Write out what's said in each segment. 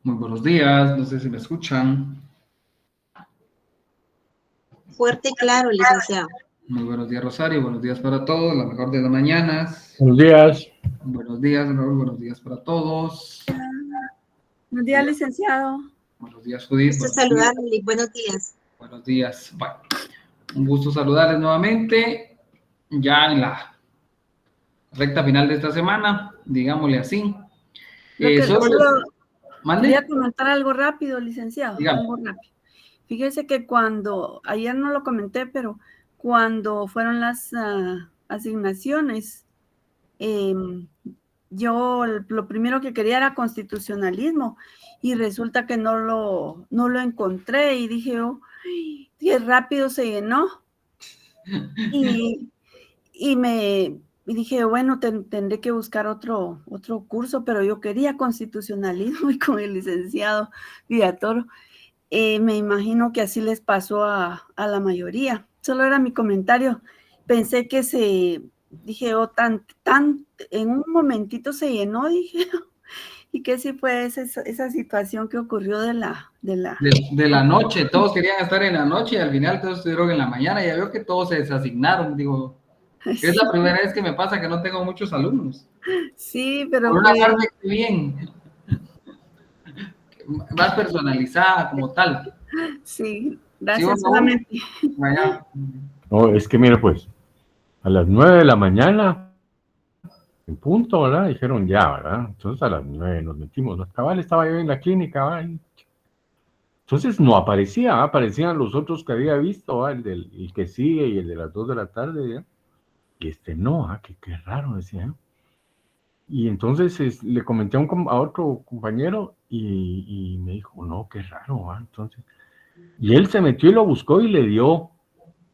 Muy buenos días, no sé si me escuchan. Fuerte y claro, licenciado. Muy buenos días, Rosario, buenos días para todos, la mejor de las mañanas. Buenos días. Buenos días, Raúl, buenos días para todos. Buenos días, licenciado. Buenos días, Judith. Gusto saludarle y buenos días. Buenos días. Bueno, un gusto saludarles nuevamente, ya en la recta final de esta semana, digámosle así. Quería comentar algo rápido, licenciado. Dígame. Algo rápido. Fíjese que ayer no lo comenté, pero cuando fueron las asignaciones, yo lo primero que quería era constitucionalismo y resulta que no lo encontré y dije, oh, qué rápido se llenó. Y dije, bueno, tendré que buscar otro curso, pero yo quería constitucionalismo y con el licenciado Villatoro. Me imagino que así les pasó a la mayoría. Solo era mi comentario. Pensé que dije, en un momentito se llenó, dije, y que sí fue esa situación que ocurrió de la noche. Todos querían estar en la noche y al final todos estuvieron en la mañana. Ya veo que todos se desasignaron, digo. Es sí. La primera vez que me pasa que no tengo muchos alumnos. Sí, pero por una parte, bien. Más personalizada como tal. Sí, gracias. ¿Sí, solamente. Vaya. No, es que mire, pues, a las 9 de la mañana, en punto, ¿verdad? Dijeron ya, ¿verdad? Entonces a las 9 nos metimos. Los cabales estaba yo en la clínica, ¿verdad? Entonces no aparecía, aparecían los otros que había visto, ¿verdad? El que sigue y el de las 2 de la tarde, ¿verdad? Y no, qué raro, decía. Y entonces le comenté a otro compañero y me dijo, no, qué raro, ¿verdad? Entonces, y él se metió y lo buscó y le dio,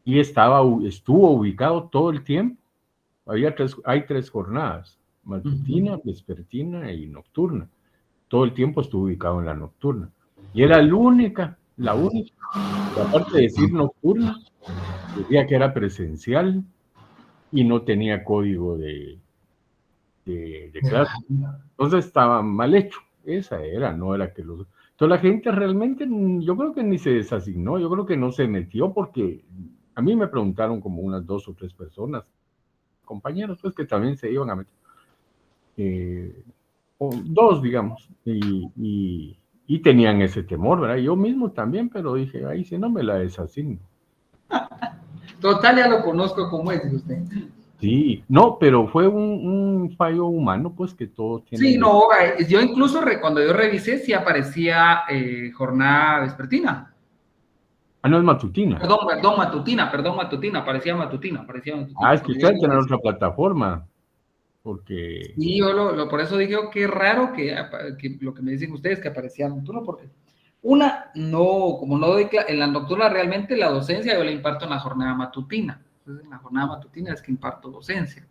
y estuvo ubicado todo el tiempo. Hay 3 jornadas, matutina, vespertina y nocturna. Todo el tiempo estuvo ubicado en la nocturna. Y era la única, y aparte de decir nocturna, decía que era presencial y no tenía código de clase. Entonces estaba mal hecho. Esa era, no era que los... Entonces la gente realmente, yo creo que ni se desasignó, yo creo que no se metió porque a mí me preguntaron como unas 2 o 3 personas, compañeros, pues que también se iban a meter. O 2, digamos, y tenían ese temor, ¿verdad? Yo mismo también, pero dije, ahí sí no me la desasigno. Total, ya lo conozco como es usted. Sí, no, pero fue un fallo humano, pues que todo tiene... Sí, no, yo incluso cuando yo revisé, sí aparecía jornada vespertina. no, es matutina. Perdón, matutina, parecía matutina. Es que ustedes tienen otra plataforma, porque... Sí, yo por eso digo que raro que lo que me dicen ustedes que aparecía nocturno, porque como no doy en la nocturna realmente la docencia yo la imparto en la jornada matutina. Entonces en la jornada matutina es que imparto docencia.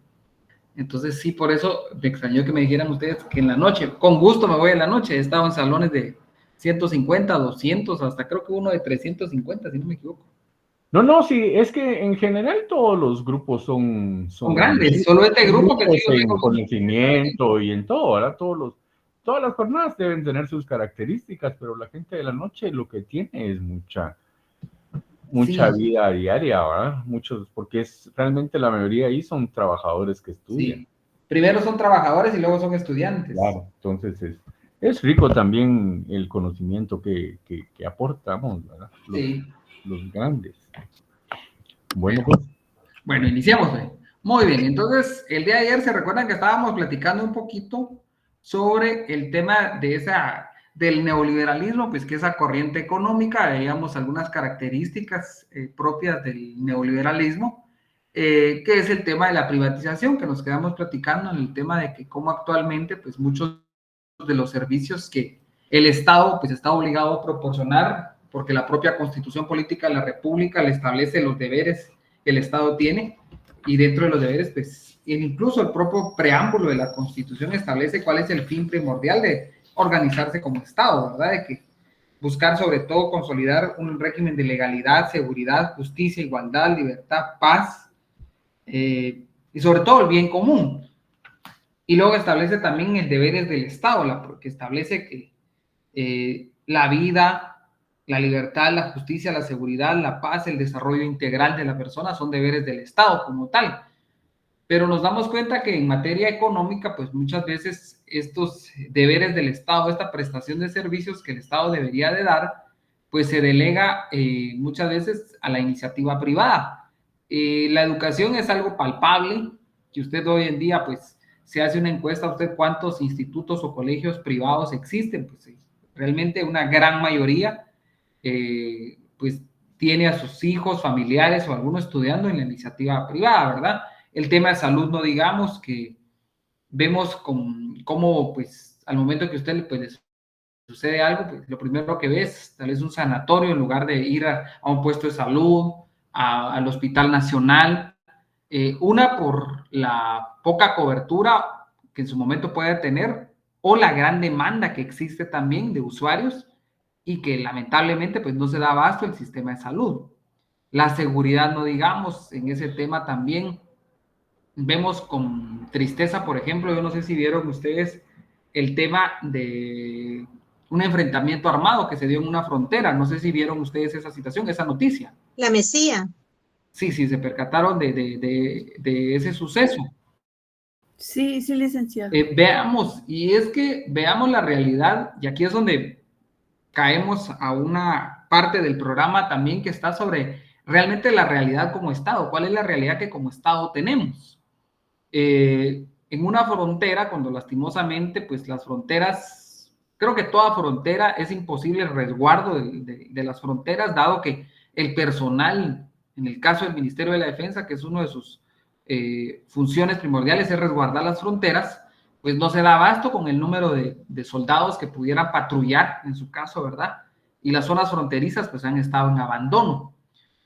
Entonces sí, por eso me extrañó que me dijeran ustedes que en la noche, con gusto me voy en la noche, he estado en salones de 150, 200, hasta creo que uno de 350, si no me equivoco. No, sí, es que en general todos los grupos son grandes, solo este grupo que sí, en conocimiento y en todo, ¿verdad? Todas las jornadas deben tener sus características, pero la gente de la noche lo que tiene es mucha vida diaria, ¿verdad? Porque realmente la mayoría ahí son trabajadores que estudian. Sí. Primero son trabajadores y luego son estudiantes. Claro, entonces es rico también el conocimiento que aportamos, ¿verdad? Los grandes. Bueno, iniciamos. Muy bien, entonces el día de ayer se recuerdan que estábamos platicando un poquito sobre el tema del neoliberalismo, pues que esa corriente económica, veíamos algunas características propias del neoliberalismo, que es el tema de la privatización, que nos quedamos platicando en el tema de que cómo actualmente, pues muchos de los servicios que el Estado, pues está obligado a proporcionar, porque la propia Constitución Política de la República le establece los deberes que el Estado tiene, y dentro de los deberes, pues, incluso el propio preámbulo de la Constitución establece cuál es el fin primordial de organizarse como Estado, ¿verdad? De que buscar sobre todo consolidar un régimen de legalidad, seguridad, justicia, igualdad, libertad, paz, y sobre todo el bien común. Y luego establece también el deberes del Estado, que establece que la vida, la libertad, la justicia, la seguridad, la paz, el desarrollo integral de la persona son deberes del Estado como tal. Pero nos damos cuenta que en materia económica, pues muchas veces estos deberes del Estado, esta prestación de servicios que el Estado debería de dar, pues se delega muchas veces a la iniciativa privada. La educación es algo palpable, que usted hoy en día, pues, se hace una encuesta a usted cuántos institutos o colegios privados existen, pues realmente una gran mayoría, pues, tiene a sus hijos, familiares o algunos estudiando en la iniciativa privada, ¿verdad? El tema de salud, no digamos, que vemos cómo, pues, al momento que usted pues, les sucede algo, pues, lo primero que ves, tal vez un sanatorio en lugar de ir a un puesto de salud, al Hospital Nacional, una por la poca cobertura que en su momento puede tener, o la gran demanda que existe también de usuarios y que lamentablemente pues no se da abasto el sistema de salud. La seguridad, no digamos, en ese tema también vemos con tristeza, por ejemplo, yo no sé si vieron ustedes el tema de un enfrentamiento armado que se dio en una frontera, no sé si vieron ustedes esa situación, esa noticia. La Mesía. Sí, se percataron de ese suceso. Sí, sí, licenciado. Veamos, y es que veamos la realidad, y aquí es donde caemos a una parte del programa también que está sobre realmente la realidad como Estado, cuál es la realidad que como Estado tenemos. En una frontera, cuando lastimosamente, pues las fronteras, creo que toda frontera es imposible el resguardo de las fronteras, dado que el personal, en el caso del Ministerio de la Defensa, que es una de sus funciones primordiales, es resguardar las fronteras, pues no se da abasto con el número de soldados que pudieran patrullar, en su caso, ¿verdad? Y las zonas fronterizas, pues han estado en abandono.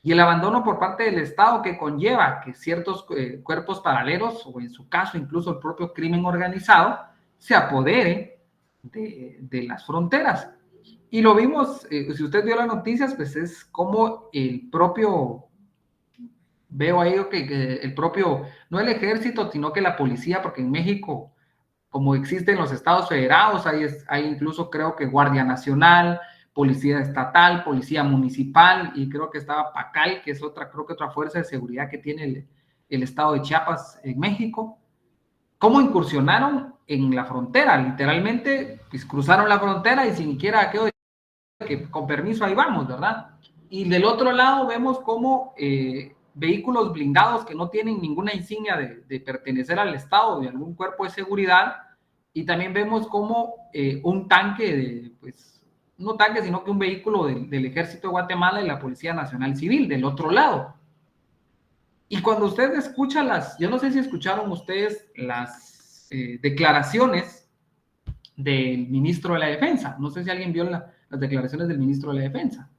Y el abandono por parte del Estado que conlleva que ciertos cuerpos paralelos, o en su caso incluso el propio crimen organizado, se apodere de las fronteras. Y lo vimos, si usted vio las noticias, pues es como el propio, veo ahí que el propio, no el ejército, sino que la policía, porque en México, como existen los estados federados, hay incluso creo que Guardia Nacional, Policía Estatal, Policía Municipal, y creo que estaba PACAL, que es otra, creo que otra fuerza de seguridad que tiene el estado de Chiapas en México. ¿Cómo incursionaron en la frontera? Literalmente, pues cruzaron la frontera y sin siquiera aquello que con permiso ahí vamos, ¿verdad? Y del otro lado vemos cómo vehículos blindados que no tienen ninguna insignia de pertenecer al Estado, de algún cuerpo de seguridad, y también vemos cómo un tanque, pues, no tanque, sino que un vehículo del Ejército de Guatemala y la Policía Nacional Civil del otro lado. Y cuando usted escucha yo no sé si escucharon ustedes las declaraciones del ministro de la Defensa, no sé si alguien vio las declaraciones del ministro de la Defensa.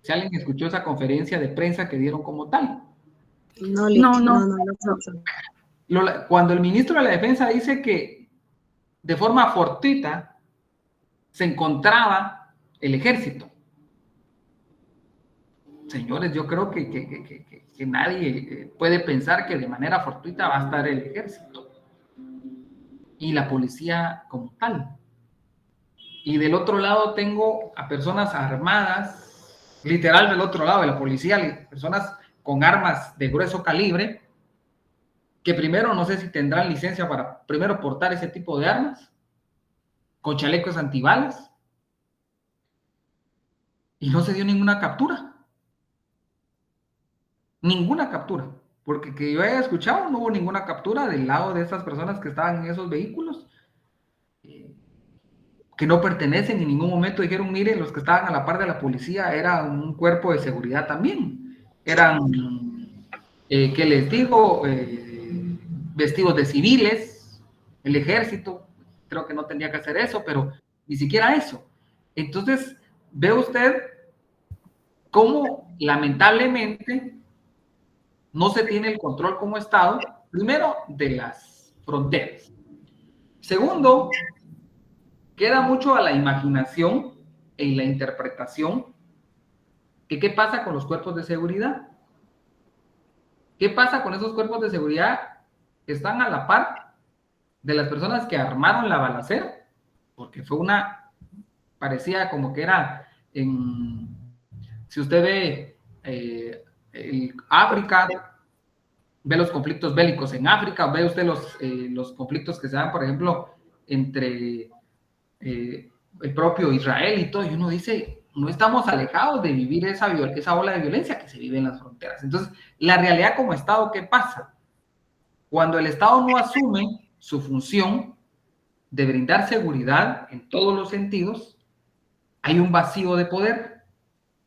Si alguien escuchó esa conferencia de prensa que dieron como tal. No. Cuando el ministro de la Defensa dice que de forma fortuita se encontraba el ejército. Señores, yo creo que nadie puede pensar que de manera fortuita va a estar el ejército y la policía como tal. Y del otro lado tengo a personas armadas, literal del otro lado de la policía, personas con armas de grueso calibre, que primero no sé si tendrán licencia para primero portar ese tipo de armas, con chalecos antibalas, y no se dio ninguna captura. Ninguna captura, porque que yo haya escuchado no hubo ninguna captura del lado de esas personas que estaban en esos vehículos, que no pertenecen, en ningún momento dijeron, miren, los que estaban a la par de la policía era un cuerpo de seguridad también, eran, ¿qué les digo? Vestidos de civiles, el ejército, creo que no tendría que hacer eso, pero ni siquiera eso. Entonces, ve usted cómo lamentablemente no se tiene el control como Estado, primero, de las fronteras. Segundo, queda mucho a la imaginación y la interpretación que qué pasa con los cuerpos de seguridad. ¿Qué pasa con esos cuerpos de seguridad que están a la par de las personas que armaron la balacera porque parecía como que era si usted ve África, ve los conflictos bélicos en África, ve usted los conflictos que se dan, por ejemplo, entre el propio Israel y todo, y uno dice, no estamos alejados de vivir esa ola de violencia que se vive en las fronteras. Entonces, la realidad como Estado, ¿qué pasa? Cuando el Estado no asume su función de brindar seguridad en todos los sentidos, hay un vacío de poder.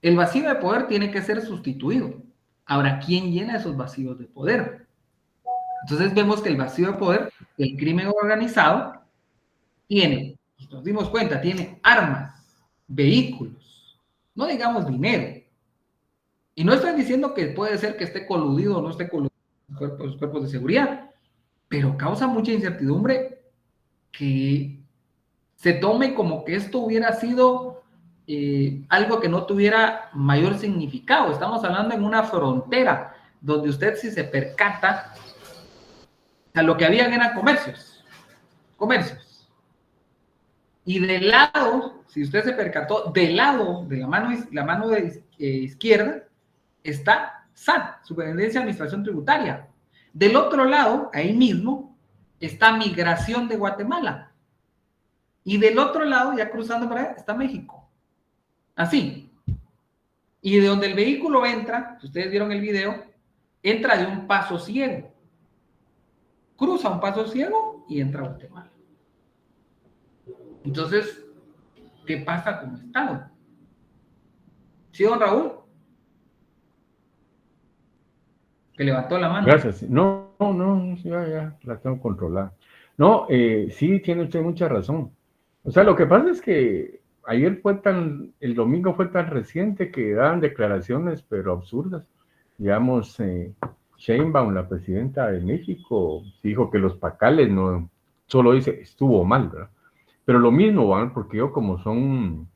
El vacío de poder tiene que ser sustituido. Ahora, ¿quién llena esos vacíos de poder? Entonces vemos que el vacío de poder, el crimen organizado, nos dimos cuenta, tiene armas, vehículos, no digamos dinero. Y no estoy diciendo que puede ser que esté coludido o no esté coludido los cuerpos de seguridad, pero causa mucha incertidumbre que se tome como que esto hubiera sido algo que no tuviera mayor significado. Estamos hablando en una frontera donde usted, si se percata, o sea, lo que habían eran comercios. Y del lado, si usted se percató, del lado de la mano izquierda está SAT, Superintendencia de Administración Tributaria. Del otro lado, ahí mismo, está Migración de Guatemala. Y del otro lado, ya cruzando por allá, está México. Así. Y de donde el vehículo entra, si ustedes vieron el video, entra de un paso ciego. Cruza un paso ciego y entra a Guatemala. Entonces, ¿qué pasa con el Estado? ¿Sí, don Raúl? Que levantó la mano. Gracias. No, ya la tengo controlada. No, sí, tiene usted mucha razón. O sea, lo que pasa es que el domingo fue tan reciente que daban declaraciones, pero absurdas. Digamos, Sheinbaum, la presidenta de México, dijo que los pacales no, solo dice, estuvo mal, ¿verdad? Pero lo mismo, ¿verdad? Porque como son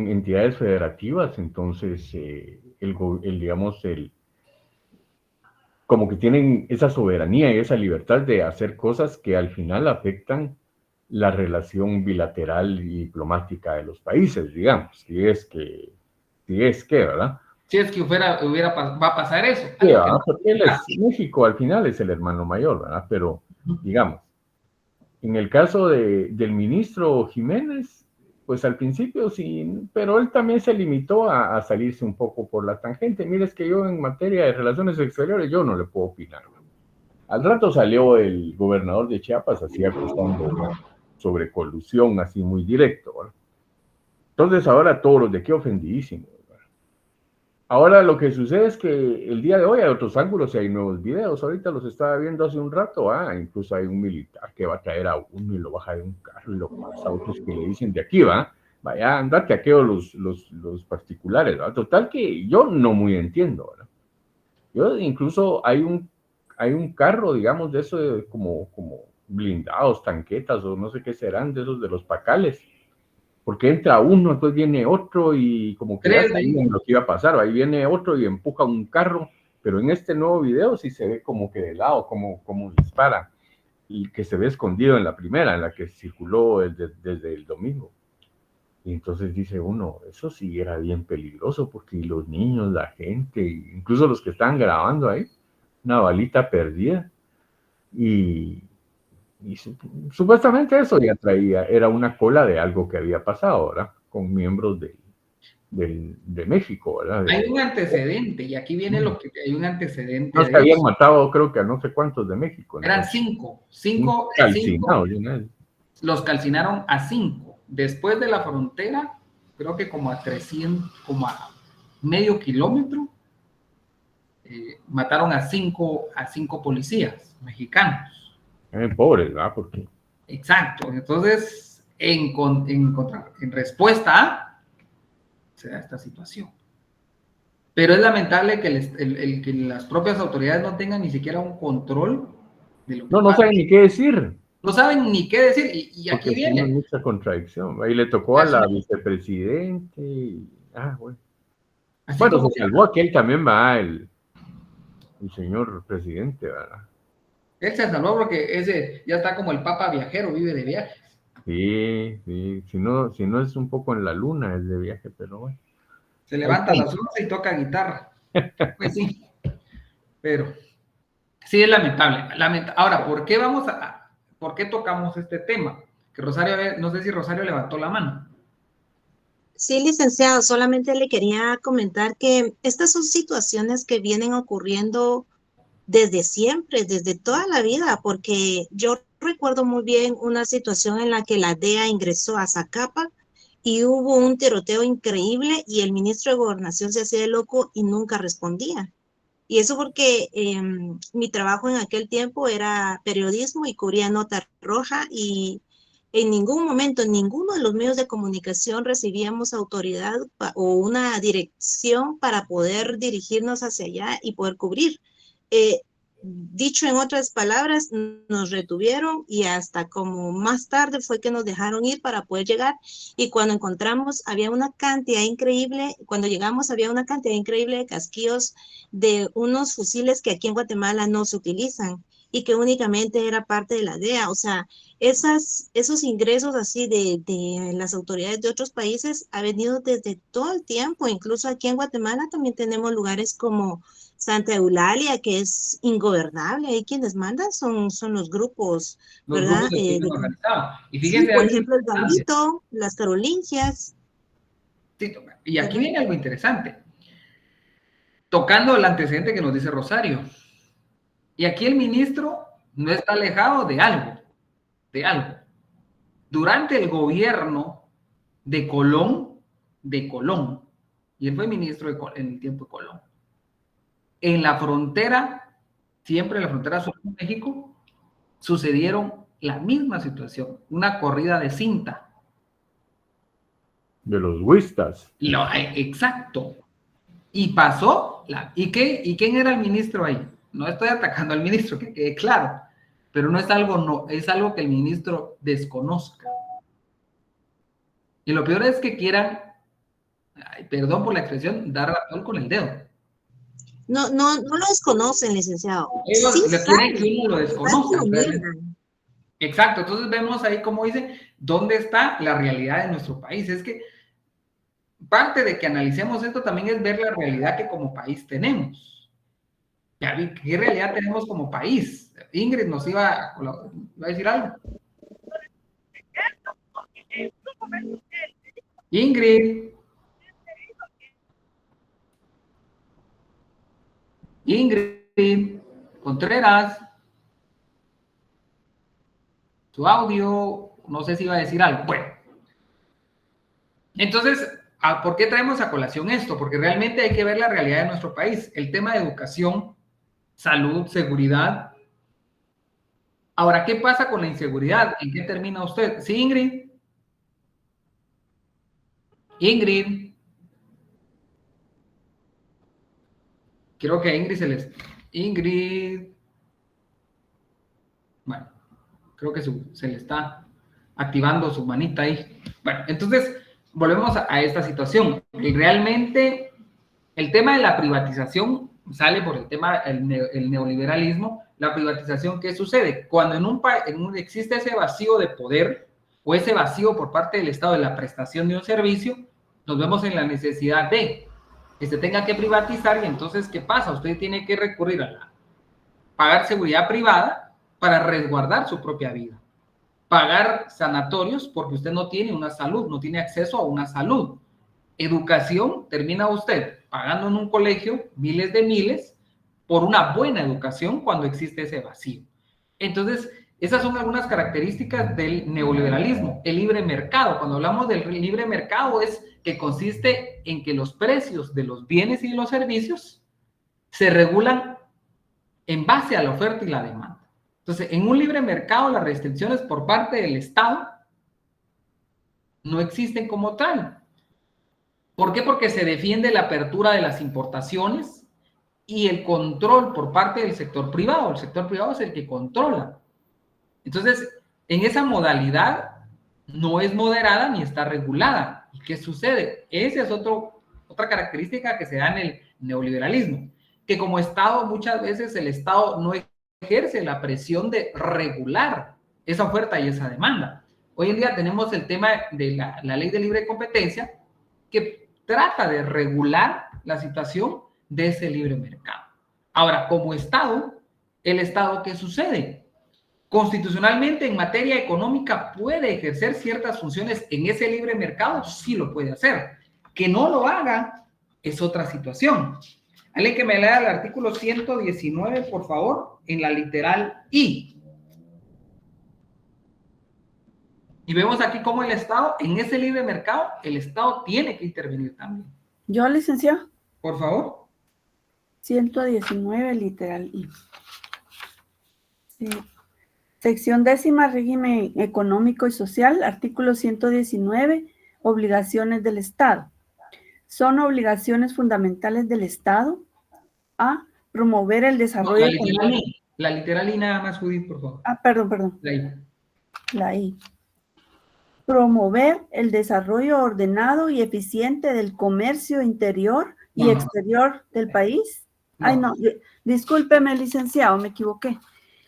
entidades federativas, entonces, como que tienen esa soberanía y esa libertad de hacer cosas que al final afectan la relación bilateral y diplomática de los países, digamos, si es que, ¿verdad? Si es que va a pasar eso. Sí, ¿verdad? Porque México al final es el hermano mayor, ¿verdad? Pero, digamos, en el caso del ministro Jiménez, pues al principio sí, pero él también se limitó a salirse un poco por la tangente. Mire, es que yo en materia de relaciones exteriores, yo no le puedo opinar, ¿no? Al rato salió el gobernador de Chiapas, así acusando, ¿no?, sobre colusión, así muy directo, ¿no? Entonces ahora todos los de aquí ofendidísimos, ¿no? Ahora lo que sucede es que el día de hoy hay otros ángulos y hay nuevos videos. Ahorita los estaba viendo hace un rato, incluso hay un militar que va a traer a uno y lo baja de un carro y lo pasa a otros que le dicen de aquí, vaya, andate a los particulares, ¿verdad? Total que yo no muy entiendo, ¿verdad? Yo incluso hay un carro, digamos, de eso como blindados, tanquetas o no sé qué serán, de esos de los pacales, porque entra uno, después viene otro y como que ya sabían lo que iba a pasar, ahí viene otro y empuja un carro, pero en este nuevo video sí se ve como que de lado, como dispara, y que se ve escondido en la primera, en la que circuló desde el domingo. Y entonces dice uno, eso sí era bien peligroso, porque los niños, la gente, incluso los que estaban grabando ahí, una balita perdida, y supuestamente eso ya era una cola de algo que había pasado, ¿verdad? Con miembros de México, ¿verdad? Hay un antecedente, y aquí viene lo que hay un antecedente. No, se habían matado, creo que a no sé cuántos de México, ¿no? Eran cinco calcinados. Los calcinaron a 5. Después de la frontera, creo que como a 300, como a medio kilómetro, mataron a cinco policías mexicanos. Pobres, ¿verdad? Porque... Exacto. Entonces, en respuesta se da esta situación. Pero es lamentable que las propias autoridades no tengan ni siquiera un control de lo que no saben ni qué decir. No saben ni qué decir. Y aquí porque viene. Tiene mucha contradicción. Ahí le tocó a la vicepresidente. Bueno. Bueno, se salvó aquel también, va el señor presidente, ¿verdad? Él se salvó porque ese ya está como el papa viajero, vive de viaje. Sí, sí, si no es un poco en la luna, es de viaje, pero bueno. Se levanta a las 11 y toca guitarra. Pues sí, pero sí es lamentable. Ahora, ¿por qué tocamos este tema? Que Rosario, no sé si Rosario levantó la mano. Sí, licenciado, solamente le quería comentar que estas son situaciones que vienen ocurriendo desde siempre, desde toda la vida, porque yo recuerdo muy bien una situación en la que la DEA ingresó a Zacapa y hubo un tiroteo increíble y el ministro de Gobernación se hacía de loco y nunca respondía. Y eso porque mi trabajo en aquel tiempo era periodismo y cubría nota roja y en ningún momento, en ninguno de los medios de comunicación recibíamos autoridad o una dirección para poder dirigirnos hacia allá y poder cubrir. Eh, Dicho en otras palabras, nos retuvieron y hasta como más tarde fue que nos dejaron ir para poder llegar. Y cuando encontramos, había una cantidad increíble, cuando llegamos había una cantidad increíble de casquillos de unos fusiles que aquí en Guatemala no se utilizan y que únicamente era parte de la DEA. O sea, esos ingresos así de las autoridades de otros países ha venido desde todo el tiempo. Incluso aquí en Guatemala también tenemos lugares como Santa Eulalia, que es ingobernable. Ahí quienes mandan son los grupos, Los ¿verdad? grupos de crimen organizado. Y Sí, fíjense por algo ejemplo, el interesante. Gambito, las Carolingias, Sí, y aquí ¿verdad? viene algo interesante. Tocando el antecedente que nos dice Rosario. Y aquí el ministro no está alejado de algo, de algo. Durante el gobierno de Colón, y él fue ministro en el tiempo de Colón, en la frontera, siempre en la frontera sur de México, sucedieron la misma situación, una corrida de cinta. De los huistas. Exacto. Y pasó, ¿y quién era el ministro ahí? No estoy atacando al ministro, que quede claro, pero no, es algo que el ministro desconozca. Y lo peor es que quieran, perdón por la expresión, dar ratón con el dedo. No lo desconocen, licenciado. Sí Ellos le quieren que saben, uno lo están que desconozca lo realmente. niegan. Exacto, entonces vemos ahí como dice, ¿dónde está la realidad de nuestro país? Es que parte de que analicemos esto también es ver la realidad que como país tenemos. ¿Qué realidad tenemos como país? Ingrid nos iba a decir algo. Ingrid. Ingrid Contreras. Su audio, no sé si iba a decir algo. Bueno, entonces, ¿por qué traemos a colación esto? Porque realmente hay que ver la realidad de nuestro país. El tema de educación, salud, seguridad. Ahora, ¿qué pasa con la inseguridad? ¿En qué termina usted? Sí, Ingrid. Ingrid. Creo que a Ingrid Ingrid. Bueno, creo que se le está activando su manita ahí. Bueno, entonces, volvemos a esta situación. Realmente, el tema de la privatización sale por el tema el neoliberalismo. La privatización, ¿qué sucede? Cuando existe ese vacío de poder o ese vacío por parte del Estado de la prestación de un servicio, nos vemos en la necesidad de que se tenga que privatizar y entonces, ¿qué pasa? Usted tiene que recurrir a pagar seguridad privada para resguardar su propia vida. Pagar sanatorios porque usted no tiene una salud, no tiene acceso a una salud. Educación, termina usted pagando en un colegio miles de miles por una buena educación cuando existe ese vacío. Entonces, esas son algunas características del neoliberalismo. El libre mercado, cuando hablamos del libre mercado, es que consiste en que los precios de los bienes y de los servicios se regulan en base a la oferta y la demanda. Entonces, en un libre mercado, las restricciones por parte del Estado no existen como tal. ¿Por qué? Porque se defiende la apertura de las importaciones y el control por parte del sector privado. El sector privado es el que controla. Entonces, en esa modalidad no es moderada ni está regulada. ¿Y qué sucede? Esa es otra característica que se da en el neoliberalismo, que como Estado muchas veces el Estado no ejerce la presión de regular esa oferta y esa demanda. Hoy en día tenemos el tema de la ley de libre competencia que trata de regular la situación de ese libre mercado. Ahora, como Estado, ¿el Estado qué sucede? Constitucionalmente, en materia económica, puede ejercer ciertas funciones en ese libre mercado, sí lo puede hacer. Que no lo haga es otra situación. Alguien que me lea el artículo 119, por favor, en la literal I. Y vemos aquí cómo el Estado, en ese libre mercado, el Estado tiene que intervenir también. Yo, licenciado. Por favor. 119, literal I. Sí. Sección 10, régimen económico y social, artículo 119, obligaciones del Estado. Son obligaciones fundamentales del Estado a promover el desarrollo económico. La literal I nada más, Judith, por favor. Perdón. La I. Promover el desarrollo ordenado y eficiente del comercio interior y exterior del país. Discúlpeme, licenciado, me equivoqué.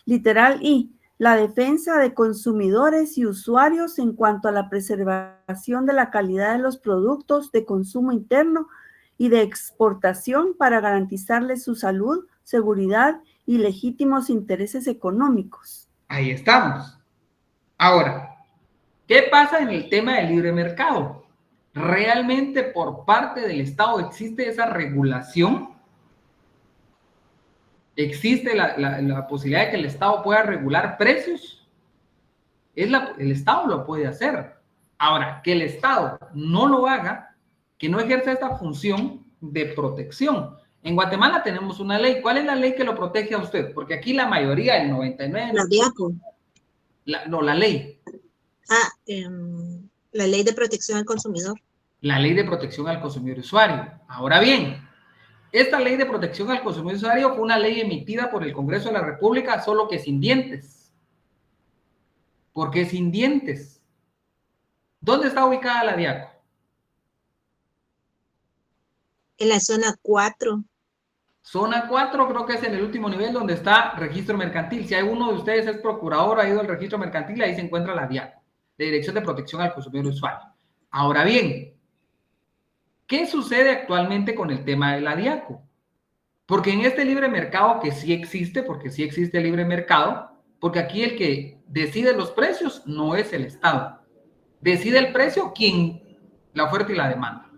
Literal I. La defensa de consumidores y usuarios en cuanto a la preservación de la calidad de los productos de consumo interno y de exportación para garantizarles su salud, seguridad y legítimos intereses económicos. Ahí estamos. Ahora, ¿qué pasa en el tema del libre mercado? ¿Realmente por parte del Estado existe esa regulación? ¿Existe la posibilidad de que el Estado pueda regular precios? El Estado lo puede hacer. Ahora, que el Estado no lo haga, que no ejerza esta función de protección. En Guatemala tenemos una ley. ¿Cuál es la ley que lo protege a usted? Porque aquí la mayoría, el 99%... La DIACO. La ley. La ley de protección al consumidor. La ley de protección al consumidor y usuario. Ahora bien, esta ley de protección al consumidor y usuario fue una ley emitida por el Congreso de la República, solo que sin dientes. ¿Por qué sin dientes? ¿Dónde está ubicada la DIACO? En la zona 4. Zona 4 creo que es en el último nivel donde está registro mercantil. Si hay uno de ustedes es procurador, ha ido al registro mercantil, ahí se encuentra la DIACO, de Dirección de Protección al Consumidor y Usuario. Ahora bien, ¿qué sucede actualmente con el tema de la DIACO? Porque en este libre mercado que sí existe, porque sí existe el libre mercado, porque aquí el que decide los precios no es el Estado. Decide el precio quien, la oferta y la demanda.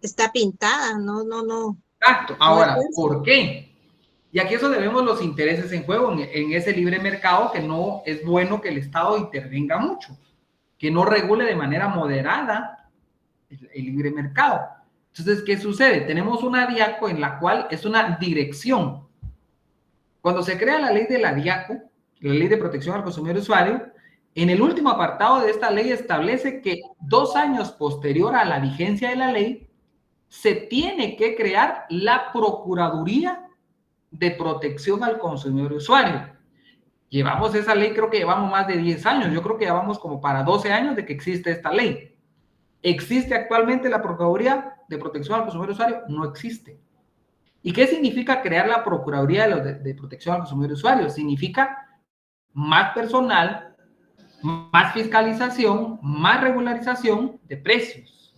Está pintada, no. Exacto. Ahora, ¿por qué? Y aquí es donde vemos los intereses en juego en ese libre mercado, que no es bueno que el Estado intervenga mucho, que no regule de manera moderada el libre mercado. Entonces, ¿qué sucede? Tenemos una DIACO en la cual es una dirección. Cuando se crea la ley de la DIACO, la Ley de Protección al Consumidor y Usuario, en el último apartado de esta ley establece que 2 años posterior a la vigencia de la ley, se tiene que crear la Procuraduría de Protección al Consumidor y Usuario. Llevamos esa ley, creo que llevamos más de 10 años. Yo creo que llevamos como para 12 años de que existe esta ley. ¿Existe actualmente la Procuraduría de Protección al Consumidor y Usuario? No existe. ¿Y qué significa crear la Procuraduría de Protección al Consumidor y Usuario? Significa más personal, más fiscalización, más regularización de precios.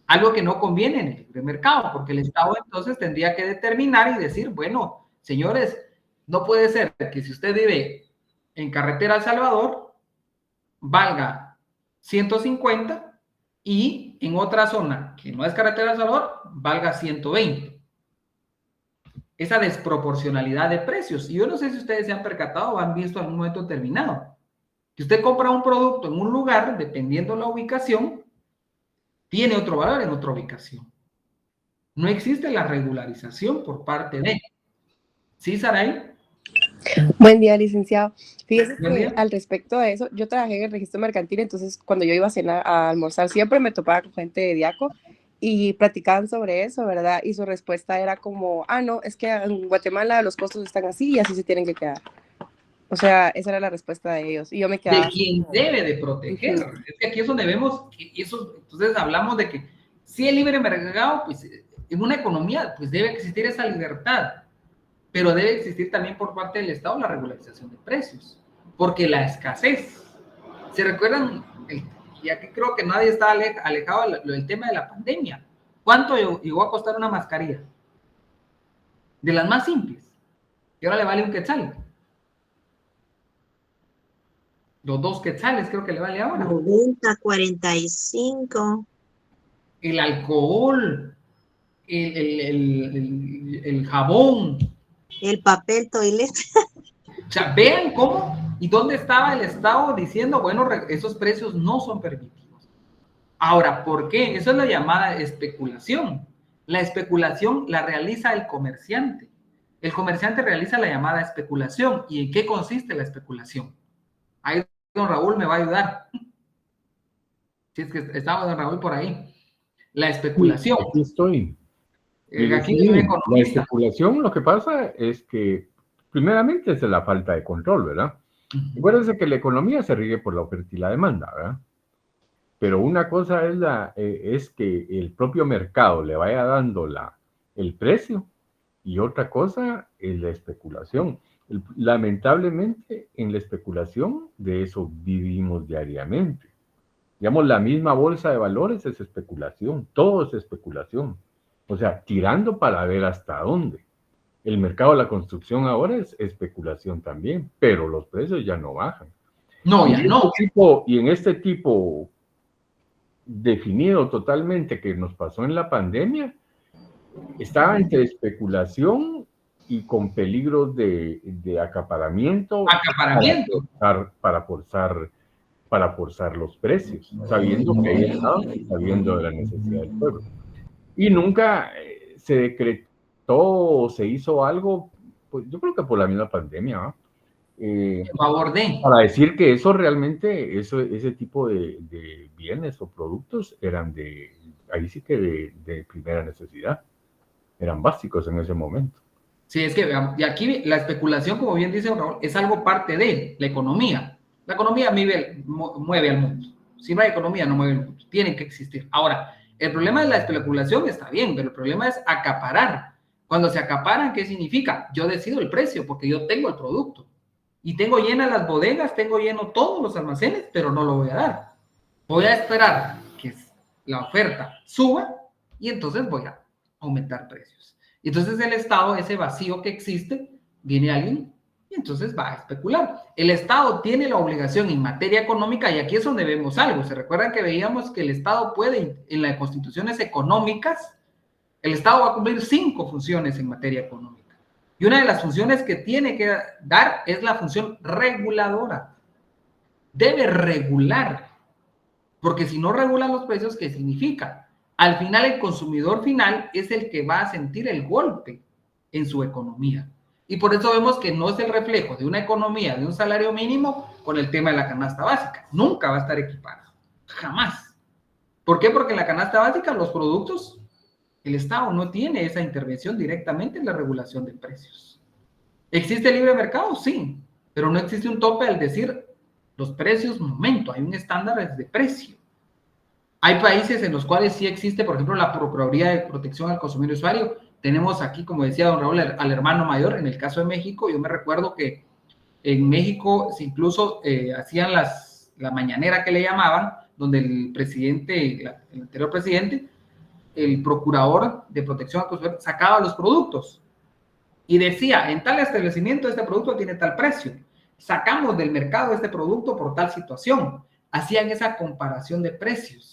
Algo que no conviene en el libre mercado, porque el Estado entonces tendría que determinar y decir, bueno, señores, no puede ser que si usted vive en carretera El Salvador, valga 150 y en otra zona que no es carretera El Salvador, valga 120. Esa desproporcionalidad de precios. Y yo no sé si ustedes se han percatado o han visto en un momento determinado. Si usted compra un producto en un lugar, dependiendo de la ubicación, tiene otro valor en otra ubicación. No existe la regularización por parte de... ¿Sí, Saray? Buen día, licenciado. Fíjese Buen día. que al respecto de eso, yo trabajé en el registro mercantil, entonces cuando yo iba a cenar, a almorzar, siempre me topaba con gente de DIACO y platicaban sobre eso, ¿verdad? Y su respuesta era como, no, es que en Guatemala los costos están así y así se tienen que quedar. O sea, esa era la respuesta de ellos. Y yo me quedaba... De quien debe de proteger. Es que aquí es donde vemos que eso, entonces hablamos de que si el libre mercado, pues en una economía, pues debe existir esa libertad. pero debe existir también por parte del Estado la regularización de precios, porque la escasez, ¿se recuerdan? Y aquí creo que nadie está alejado del tema de la pandemia. ¿Cuánto llegó a costar una mascarilla? De las más simples, y ahora le vale un quetzal. Los 2 quetzales creo que le vale ahora. 90, 45. El alcohol, el jabón. El papel toilet. O sea, vean cómo y dónde estaba el Estado diciendo, bueno, esos precios no son permitidos. Ahora, ¿por qué? Eso es la llamada especulación. La especulación la realiza el comerciante. El comerciante realiza la llamada especulación. ¿Y en qué consiste la especulación? Ahí don Raúl me va a ayudar. Si es que estaba don Raúl por ahí. La especulación. Sí, aquí estoy. Aquí Sí, es un la economista. especulación, lo que pasa es que, primeramente, es la falta de control, ¿verdad? Acuérdense que la economía se rige por la oferta y la demanda, ¿verdad? Pero una cosa es que el propio mercado le vaya dando el precio, y otra cosa es la especulación. Lamentablemente, en la especulación, de eso vivimos diariamente. Digamos, la misma bolsa de valores es especulación, todo es especulación. O sea, tirando para ver hasta dónde. El mercado de la construcción ahora es especulación también, pero los precios ya no bajan. No, ya no. Y en este tipo definido totalmente que nos pasó en la pandemia, estaba entre especulación y con peligros de acaparamiento. Acaparamiento. Para forzar los precios, sabiendo que ahí estaba, sabiendo de la necesidad del pueblo. Y nunca se decretó o se hizo algo, pues yo creo que por la misma pandemia, ¿no? En favor de. Para decir que eso realmente, ese tipo de bienes o productos eran ahí sí que de primera necesidad, eran básicos en ese momento. Sí, es que, y aquí la especulación, como bien dice Raúl, es algo parte de la economía. La economía mueve al mundo. Si no hay economía, no mueve el mundo. Tiene que existir. Ahora, el problema de la especulación está bien, pero el problema es acaparar. Cuando se acaparan, ¿qué significa? Yo decido el precio porque yo tengo el producto. Y tengo llenas las bodegas, tengo lleno todos los almacenes, pero no lo voy a dar. Voy a esperar que la oferta suba y entonces voy a aumentar precios. Y entonces el Estado, ese vacío que existe, viene alguien y entonces va a especular. El Estado tiene la obligación en materia económica, y aquí es donde vemos algo. ¿Se recuerdan que veíamos que el Estado puede, en las constituciones económicas, el Estado va a cumplir 5 funciones en materia económica? Y una de las funciones que tiene que dar es la función reguladora. Debe regular, porque si no regula los precios, ¿qué significa? Al final el consumidor final es el que va a sentir el golpe en su economía. Y por eso vemos que no es el reflejo de una economía, de un salario mínimo, con el tema de la canasta básica. Nunca va a estar equiparado. Jamás. ¿Por qué? Porque en la canasta básica los productos, el Estado no tiene esa intervención directamente en la regulación de precios. ¿Existe el libre mercado? Sí, pero no existe un tope al decir los precios, momento, hay un estándar de precio. Hay países en los cuales sí existe, por ejemplo, la Procuraduría de Protección al Consumidor y Usuario. Tenemos aquí, como decía don Raúl, al hermano mayor. En el caso de México, yo me recuerdo que en México incluso hacían la mañanera que le llamaban, donde el presidente, el anterior presidente, el procurador de protección al consumidor, sacaba los productos y decía, en tal establecimiento este producto tiene tal precio, sacamos del mercado este producto por tal situación. Hacían esa comparación de precios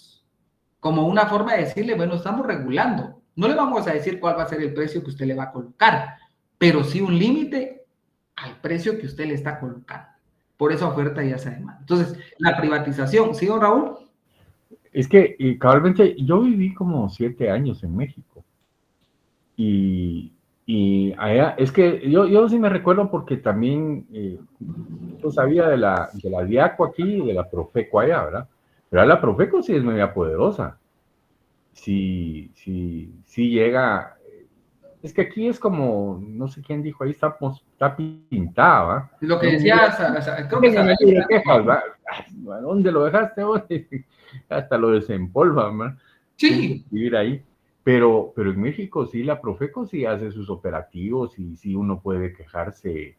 como una forma de decirle, bueno, estamos regulando, no le vamos a decir cuál va a ser el precio que usted le va a colocar, pero sí un límite al precio que usted le está colocando, por esa oferta y esa demanda. Entonces, la privatización, ¿sí, don Raúl? Es que, y cabalmente, yo viví como 7 años en México. Y allá, es que yo sí me recuerdo porque también yo sabía de la Diaco aquí y de la Profeco allá, ¿verdad? Pero la Profeco sí es muy poderosa. Sí llega. Es que aquí es como, no sé quién dijo ahí, está pintada, ¿va? Lo que decía, creo que ¿a dónde lo dejaste vos? Hasta lo desempolva, ¿verdad? Sí. Vivir ahí. Pero en México sí, la Profeco sí hace sus operativos y sí uno puede quejarse,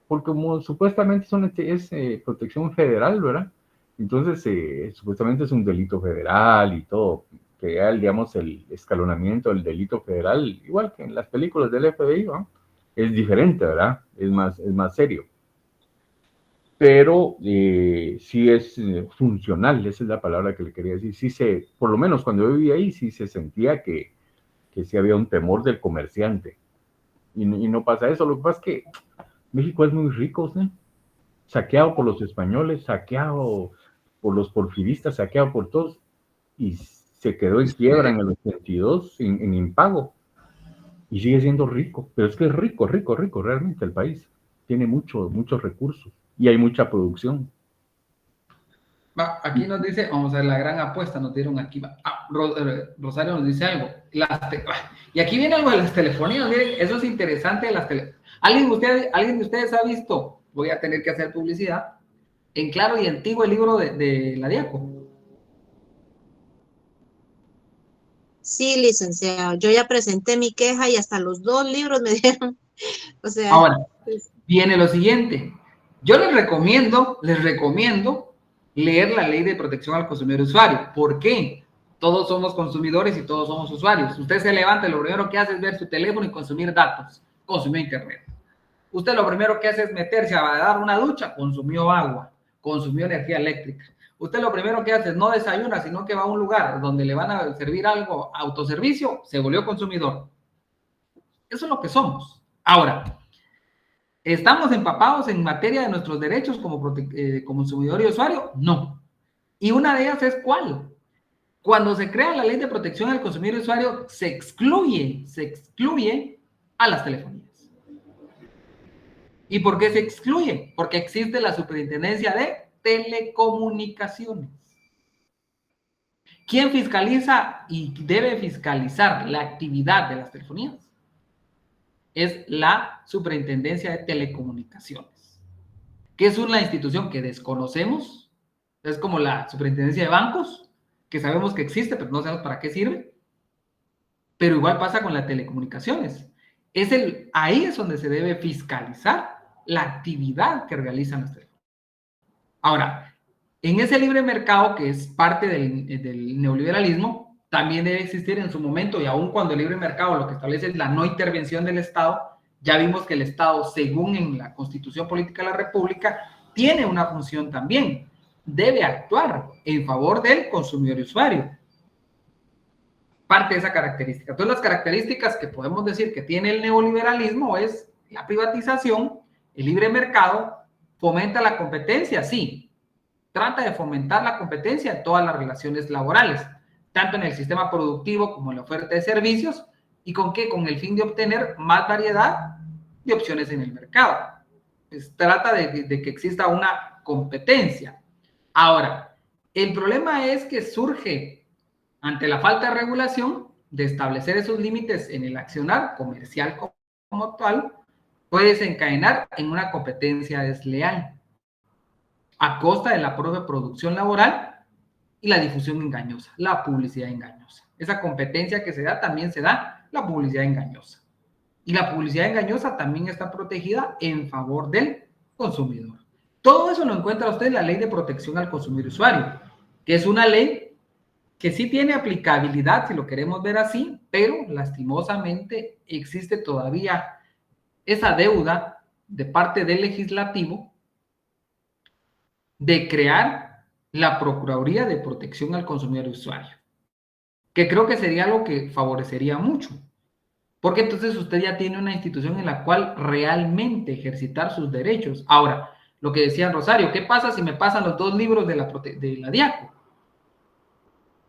porque como supuestamente es protección federal, ¿verdad? Entonces, supuestamente es un delito federal y todo, que hay, digamos, el escalonamiento del delito federal, igual que en las películas del FBI, ¿no? Es diferente, ¿verdad? Es más serio. Pero sí es funcional, esa es la palabra que le quería decir. Sí por lo menos cuando yo vivía ahí, sí se sentía que sí había un temor del comerciante. Y no pasa eso. Lo que pasa es que México es muy rico, ¿sí? Saqueado por los españoles, saqueado por los porfiristas, saqueado por todos, y se quedó en quiebra en el 82 en impago, y sigue siendo rico, pero es que es rico, rico, rico realmente el país, tiene muchos recursos, y hay mucha producción. Aquí nos dice, vamos a ver, la gran apuesta, nos dieron aquí. Rosario nos dice algo. Y aquí viene algo de las telefonías, miren, eso es interesante de las telefonías. ¿Alguien de ustedes ha visto? Voy a tener que hacer publicidad. En Claro y Antiguo, el libro de la Diaco. Sí, licenciado, yo ya presenté mi queja y hasta los 2 libros me dieron. O sea, Ahora, pues, viene lo siguiente. Yo les recomiendo leer la Ley de Protección al Consumidor y Usuario. ¿Por qué? Todos somos consumidores y todos somos usuarios. Usted se levanta y lo primero que hace es ver su teléfono y consumir datos, consumió internet. Usted lo primero que hace es meterse a dar una ducha, consumió agua, consumió energía eléctrica. Usted lo primero que hace es no desayuna, sino que va a un lugar donde le van a servir algo, autoservicio, se volvió consumidor. Eso es lo que somos. Ahora, ¿estamos empapados en materia de nuestros derechos como consumidor y usuario? No. Y una de ellas es ¿cuál? Cuando se crea la Ley de Protección al Consumidor y Usuario, se excluye a las telefonías. ¿Y por qué se excluye? Porque existe la Superintendencia de Telecomunicaciones. ¿Quién fiscaliza y debe fiscalizar la actividad de las telefonías? Es la Superintendencia de Telecomunicaciones, que es una institución que desconocemos. Es como la Superintendencia de Bancos, que sabemos que existe, pero no sabemos para qué sirve. Pero igual pasa con las telecomunicaciones. Ahí es donde se debe fiscalizar la actividad que realizan las telefonías. Ahora, en ese libre mercado, que es parte del neoliberalismo, también debe existir en su momento, y aun cuando el libre mercado lo que establece es la no intervención del Estado, ya vimos que el Estado, según en la Constitución Política de la República, tiene una función también. Debe actuar en favor del consumidor y usuario. Parte de esa característica. Entonces, las características que podemos decir que tiene el neoliberalismo es la privatización, el libre mercado, fomenta la competencia, sí. Trata de fomentar la competencia en todas las relaciones laborales, tanto en el sistema productivo como en la oferta de servicios. ¿Y con qué? Con el fin de obtener más variedad de opciones en el mercado. Pues trata de que exista una competencia. Ahora, el problema es que surge ante la falta de regulación de establecer esos límites en el accionar comercial como tal, puede desencadenar en una competencia desleal a costa de la propia producción laboral y la difusión engañosa, la publicidad engañosa. Esa competencia que se da, también se da la publicidad engañosa. Y la publicidad engañosa también está protegida en favor del consumidor. Todo eso lo encuentra usted en la Ley de Protección al Consumidor y Usuario, que es una ley que sí tiene aplicabilidad, si lo queremos ver así, pero lastimosamente existe todavía esa deuda de parte del legislativo de crear la Procuraduría de Protección al Consumidor y Usuario, que creo que sería algo que favorecería mucho, porque entonces usted ya tiene una institución en la cual realmente ejercitar sus derechos. Ahora, lo que decía Rosario, ¿qué pasa si me pasan los 2 libros de la Diaco?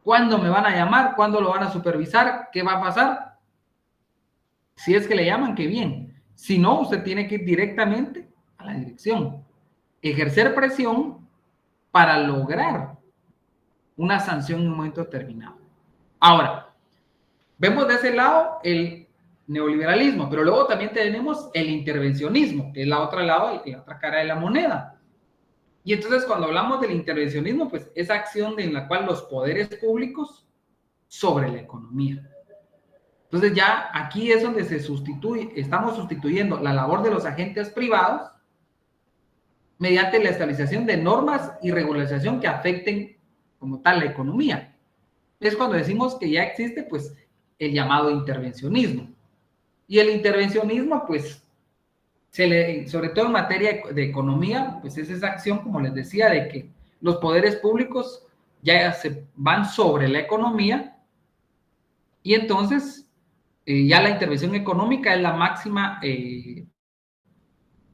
¿Cuándo me van a llamar? ¿Cuándo lo van a supervisar? ¿Qué va a pasar? Si es que le llaman, qué bien. Si no, usted tiene que ir directamente a la dirección. Ejercer presión para lograr una sanción en un momento determinado. Ahora, vemos de ese lado el neoliberalismo, pero luego también tenemos el intervencionismo, que es la otra cara de la moneda. Y entonces cuando hablamos del intervencionismo, pues esa acción en la cual los poderes públicos sobre la economía. Entonces ya aquí es donde estamos sustituyendo la labor de los agentes privados mediante la estabilización de normas y regularización que afecten como tal la economía. Es cuando decimos que ya existe pues el llamado intervencionismo. Y el intervencionismo pues sobre todo en materia de economía, pues es esa acción, como les decía, de que los poderes públicos ya se van sobre la economía y entonces ya la intervención económica es la máxima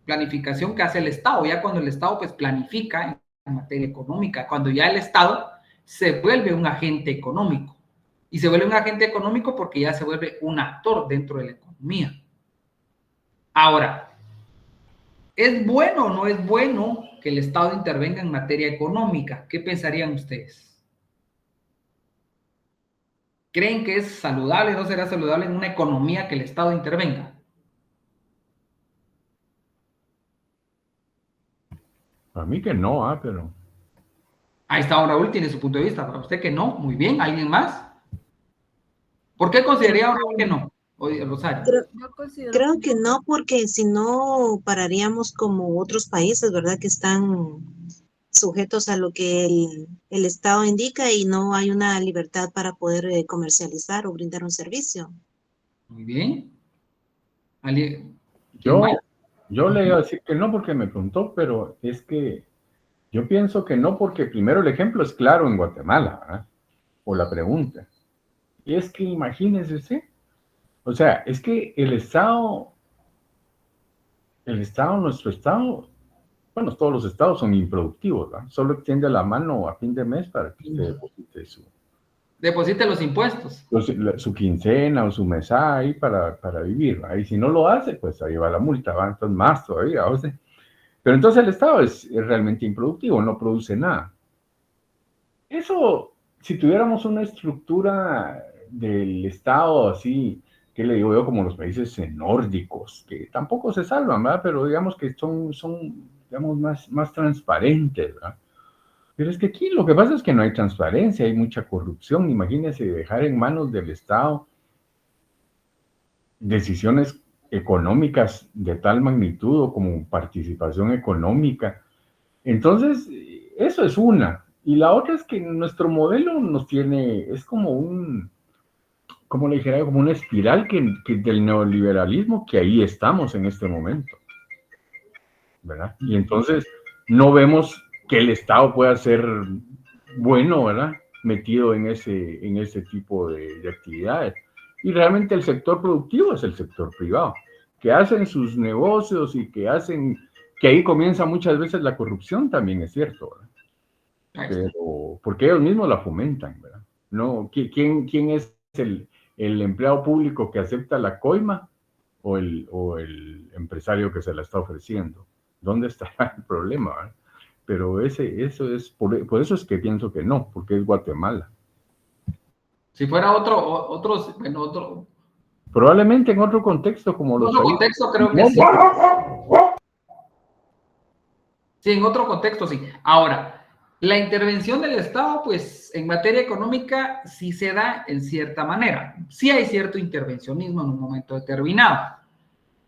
planificación que hace el Estado, ya cuando el Estado pues planifica en materia económica, cuando ya el Estado se vuelve un agente económico. Y se vuelve un agente económico porque ya se vuelve un actor dentro de la economía. Ahora, ¿es bueno o no es bueno que el Estado intervenga en materia económica? ¿Qué pensarían ustedes? ¿Creen que es saludable o no será saludable en una economía que el Estado intervenga? Para mí que no, pero... Ahí está, don Raúl tiene su punto de vista. Para usted que no, muy bien. ¿Alguien más? ¿Por qué consideraría don Raúl que no? Oye, Rosario. Creo que no, porque si no pararíamos como otros países, ¿verdad? Que están sujetos a lo que el Estado indica y no hay una libertad para poder comercializar o brindar un servicio. Muy bien. ¿Alguien? ¿Quién Yo, más? yo le iba a decir que no porque me preguntó, pero es que yo pienso que no porque primero el ejemplo es claro en Guatemala, ¿verdad? O la pregunta. Y es que imagínense usted, o sea, es que nuestro Estado, bueno, todos los estados son improductivos, ¿verdad? Solo extiende la mano a fin de mes para que usted deposite Deposite los impuestos. su quincena o su mesa ahí para vivir, ¿verdad? Y si no lo hace, pues ahí va la multa, ¿verdad? Entonces más todavía, o sea. Pero entonces el Estado es realmente improductivo, no produce nada. Eso, si tuviéramos una estructura del Estado así, ¿qué le digo yo? Como los países nórdicos, que tampoco se salvan, ¿verdad? Pero digamos que son digamos, más transparentes, ¿verdad? Pero es que aquí lo que pasa es que no hay transparencia, hay mucha corrupción. Imagínense dejar en manos del Estado decisiones económicas de tal magnitud o como participación económica. Entonces, eso es una. Y la otra es que nuestro modelo nos tiene, es como como le dijera, como una espiral que del neoliberalismo que ahí estamos en este momento, ¿verdad? Y entonces no vemos que el Estado pueda ser bueno, ¿verdad? Metido en ese tipo de actividades. Y realmente el sector productivo es el sector privado, que hacen sus negocios y que ahí comienza muchas veces la corrupción, también es cierto, ¿verdad? Pero porque ellos mismos la fomentan, ¿verdad? No, ¿quién es el empleado público que acepta la coima o el empresario que se la está ofreciendo? ¿Dónde está el problema, ¿verdad? Pero eso es, por eso es que pienso que no, porque es Guatemala. Si fuera otro. Probablemente en otro contexto, como los otro países. contexto creo que sí. Sí, en otro contexto sí. Ahora, la intervención del Estado, pues en materia económica sí se da en cierta manera. Sí hay cierto intervencionismo en un momento determinado.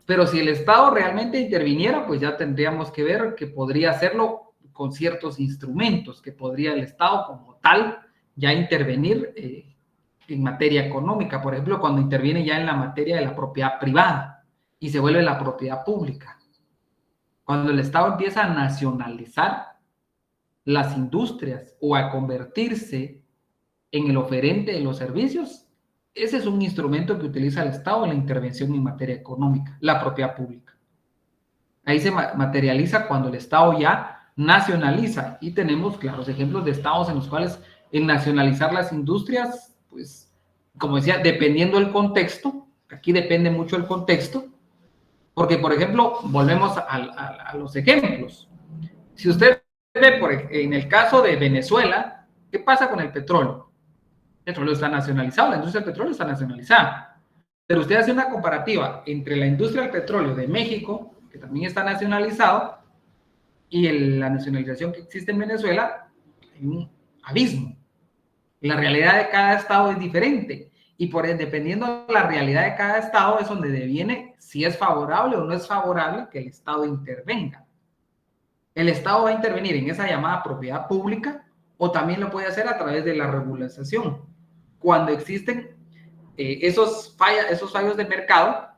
Pero si el Estado realmente interviniera, pues ya tendríamos que ver que podría hacerlo con ciertos instrumentos, que podría el Estado como tal ya intervenir en materia económica. Por ejemplo, cuando interviene ya en la materia de la propiedad privada y se vuelve la propiedad pública. Cuando el Estado empieza a nacionalizar las industrias o a convertirse en el oferente de los servicios, ese es un instrumento que utiliza el Estado en la intervención en materia económica, la propiedad pública. Ahí se materializa cuando el Estado ya nacionaliza y tenemos claros ejemplos de estados en los cuales el nacionalizar las industrias, pues, como decía, dependiendo del contexto, aquí depende mucho el contexto, porque, por ejemplo, volvemos a los ejemplos. Si usted ve, en el caso de Venezuela, ¿qué pasa con el petróleo? El petróleo está nacionalizado, la industria del petróleo está nacionalizada. Pero usted hace una comparativa entre la industria del petróleo de México, que también está nacionalizado, y la nacionalización que existe en Venezuela, hay un abismo. La realidad de cada estado es diferente y dependiendo de la realidad de cada estado es donde deviene si es favorable o no es favorable que el estado intervenga. El estado va a intervenir en esa llamada propiedad pública o también lo puede hacer a través de la regularización. Cuando existen esos fallos de mercado,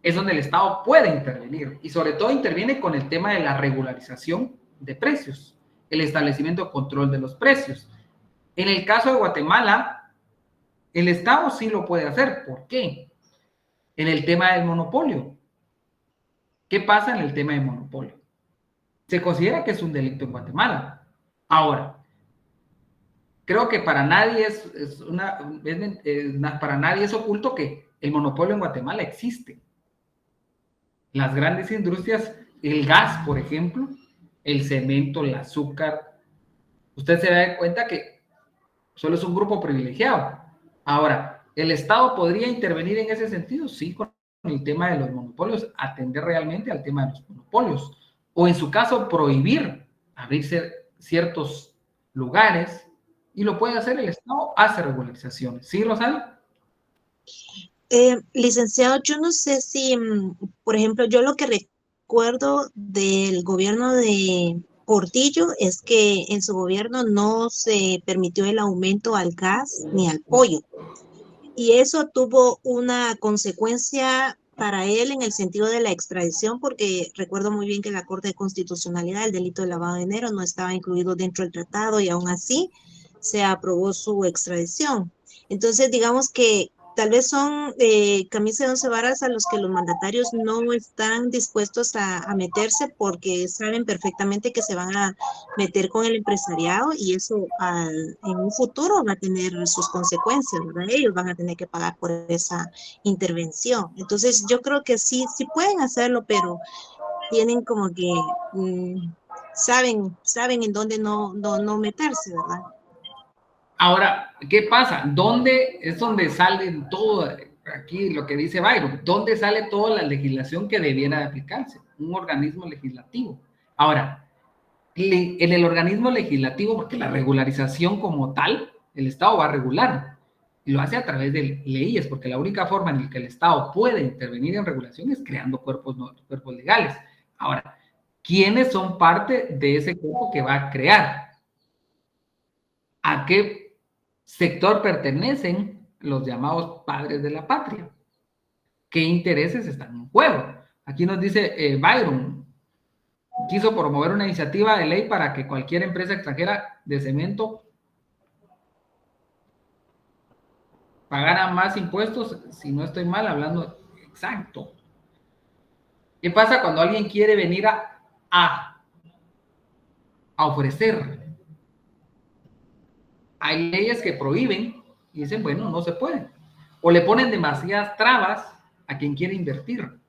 es donde el Estado puede intervenir y sobre todo interviene con el tema de la regularización de precios, el establecimiento de control de los precios. En el caso de Guatemala, el Estado sí lo puede hacer. ¿Por qué? En el tema del monopolio. ¿Qué pasa en el tema del monopolio? Se considera que es un delito en Guatemala. Ahora, creo que para nadie para nadie es oculto que el monopolio en Guatemala existe. Las grandes industrias, el gas, por ejemplo, el cemento, el azúcar, usted se da cuenta que solo es un grupo privilegiado. Ahora, ¿el Estado podría intervenir en ese sentido? Sí, con el tema de los monopolios, atender realmente al tema de los monopolios. O en su caso, prohibir abrirse ciertos lugares, y lo puede hacer el Estado, hace regularizaciones. ¿Sí, Rosario? Licenciado, yo no sé si, por ejemplo, yo lo que recuerdo del gobierno de Portillo es que en su gobierno no se permitió el aumento al gas ni al pollo. Y eso tuvo una consecuencia para él en el sentido de la extradición, porque recuerdo muy bien que la Corte de Constitucionalidad, el delito de lavado de dinero, no estaba incluido dentro del tratado y aún así se aprobó su extradición. Entonces, digamos que tal vez son camisa de 11 varas a los que los mandatarios no están dispuestos a meterse porque saben perfectamente que se van a meter con el empresariado y eso en un futuro va a tener sus consecuencias, ¿verdad? Ellos van a tener que pagar por esa intervención. Entonces, yo creo que sí pueden hacerlo, pero tienen como que saben en dónde no meterse, ¿verdad? Ahora, ¿qué pasa? ¿Dónde es donde sale todo, aquí lo que dice Byron, dónde sale toda la legislación que debiera de aplicarse? Un organismo legislativo. Ahora, en el organismo legislativo, porque la regularización como tal, el Estado va a regular, y lo hace a través de leyes, porque la única forma en la que el Estado puede intervenir en regulación es creando cuerpos legales. Ahora, ¿quiénes son parte de ese cuerpo que va a crear? ¿A qué sector pertenecen los llamados padres de la patria? ¿Qué intereses están en juego? Aquí nos dice Byron, quiso promover una iniciativa de ley para que cualquier empresa extranjera de cemento pagara más impuestos, si no estoy mal, hablando exacto. ¿Qué pasa cuando alguien quiere venir a ofrecer? Hay leyes que prohíben y dicen, bueno, no se puede. O le ponen demasiadas trabas a quien quiere invertir.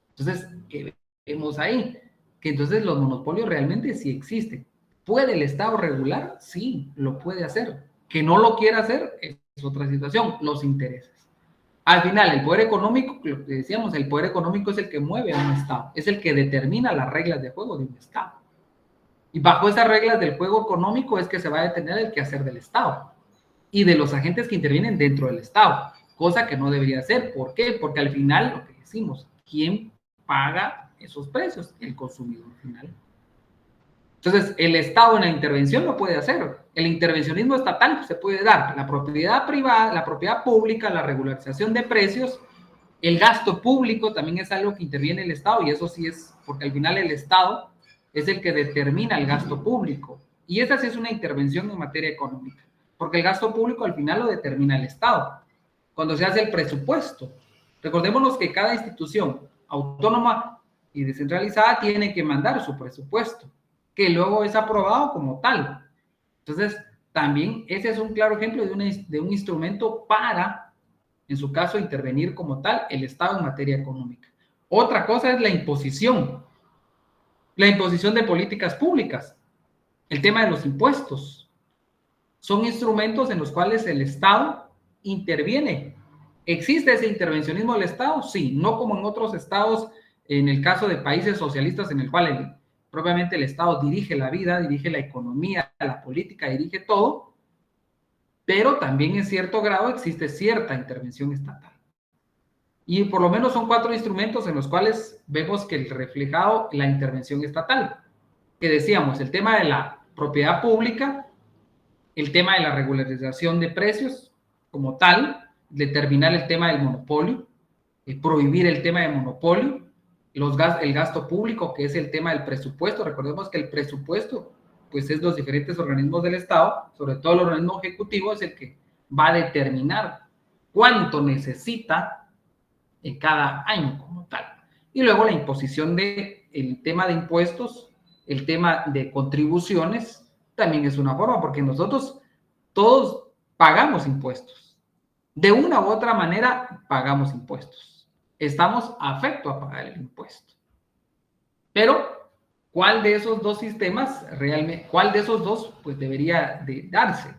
Entonces, ¿qué vemos ahí? Que entonces los monopolios realmente sí existen. ¿Puede el Estado regular? Sí, lo puede hacer. Que no lo quiera hacer es otra situación, los intereses. Al final, el poder económico, lo que decíamos, el poder económico es el que mueve a un Estado, es el que determina las reglas de juego de un Estado. Y bajo esas reglas del juego económico es que se va a detener el quehacer del Estado y de los agentes que intervienen dentro del Estado, cosa que no debería ser. ¿Por qué? Porque al final, lo que decimos, ¿quién paga esos precios? El consumidor final. Entonces, el Estado en la intervención lo puede hacer. El intervencionismo estatal se puede dar. La propiedad privada, la propiedad pública, la regularización de precios, el gasto público también es algo que interviene el Estado y eso sí es, porque al final el Estado es el que determina el gasto público. Y esa sí es una intervención en materia económica, porque el gasto público al final lo determina el Estado. Cuando se hace el presupuesto, recordémonos que cada institución autónoma y descentralizada tiene que mandar su presupuesto, que luego es aprobado como tal. Entonces, también ese es un claro ejemplo de un instrumento para, en su caso, intervenir como tal el Estado en materia económica. Otra cosa es la imposición de políticas públicas, el tema de los impuestos. Son instrumentos en los cuales el Estado interviene. ¿Existe ese intervencionismo del Estado? Sí, no como en otros estados, en el caso de países socialistas en el cual propiamente el Estado dirige la vida, dirige la economía, la política, dirige todo, pero también en cierto grado existe cierta intervención estatal. Y por lo menos son 4 instrumentos en los cuales vemos que el reflejado la intervención estatal, que decíamos, el tema de la propiedad pública, el tema de la regularización de precios como tal, determinar el tema del monopolio, prohibir el tema de monopolio, el gasto público, que es el tema del presupuesto. Recordemos que el presupuesto, pues es los diferentes organismos del Estado, sobre todo el organismo ejecutivo, es el que va a determinar cuánto necesita en cada año como tal. Y luego la imposición del tema de impuestos, el tema de contribuciones, también es una forma, porque nosotros todos pagamos impuestos. De una u otra manera pagamos impuestos. Estamos afectos a pagar el impuesto. Pero, ¿cuál de esos dos sistemas realmente, cuál de esos dos pues debería de darse?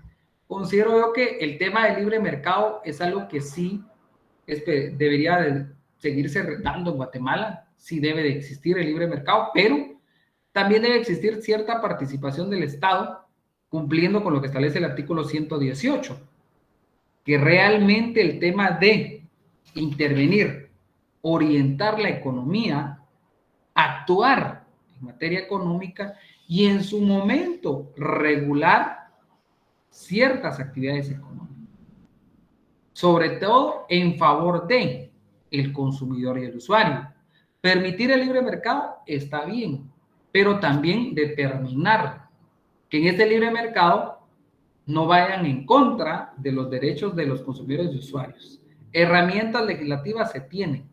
Considero yo que el tema del libre mercado es algo que sí debería de seguirse dando en Guatemala, sí debe de existir el libre mercado, pero también debe existir cierta participación del Estado, cumpliendo con lo que establece el artículo 118, que realmente el tema de intervenir, orientar la economía, actuar en materia económica y en su momento regular ciertas actividades económicas, sobre todo en favor de el consumidor y el usuario. Permitir el libre mercado está bien, pero también determinar que en este libre mercado no vayan en contra de los derechos de los consumidores y usuarios. Herramientas legislativas se tienen.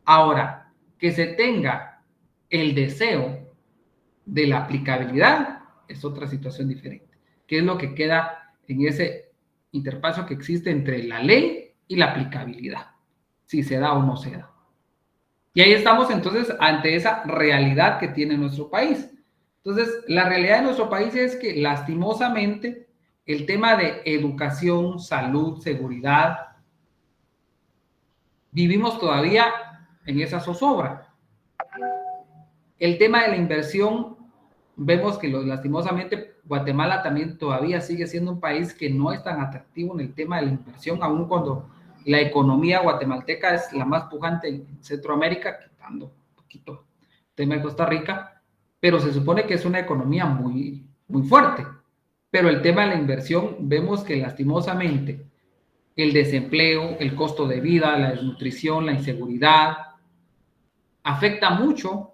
Ahora, que se tenga el deseo de la aplicabilidad es otra situación diferente, que es lo que queda en ese interpaso que existe entre la ley y la aplicabilidad, si se da o no se da. Y ahí estamos entonces ante esa realidad que tiene nuestro país. Entonces, la realidad de nuestro país es que lastimosamente el tema de educación, salud, seguridad, vivimos todavía en esa zozobra. El tema de la inversión, vemos que lastimosamente Guatemala también todavía sigue siendo un país que no es tan atractivo en el tema de la inversión, aun cuando la economía guatemalteca es la más pujante en Centroamérica, quitando un poquito el tema de Costa Rica, pero se supone que es una economía muy, muy fuerte. Pero el tema de la inversión, vemos que lastimosamente el desempleo, el costo de vida, la desnutrición, la inseguridad, afecta mucho